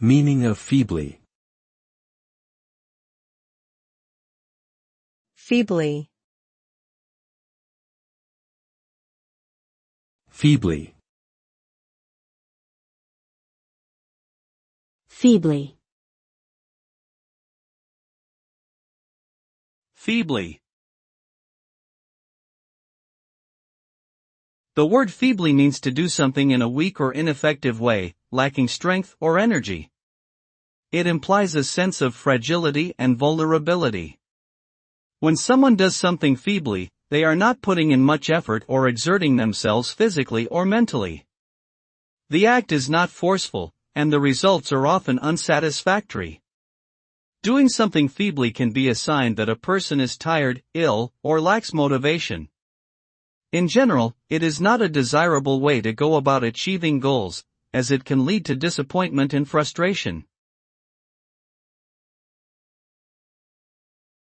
Meaning of feebly. Feebly. Feebly. Feebly. Feebly. The word feebly means to do something in a weak or ineffective way, lacking strength or energy. It implies a sense of fragility and vulnerability. When someone does something feebly, they are not putting in much effort or exerting themselves physically or mentally. The act is not forceful, and the results are often unsatisfactory. Doing something feebly can be a sign that a person is tired, ill, or lacks motivation. In general, it is not a desirable way to go about achieving goals, as it can lead to disappointment and frustration.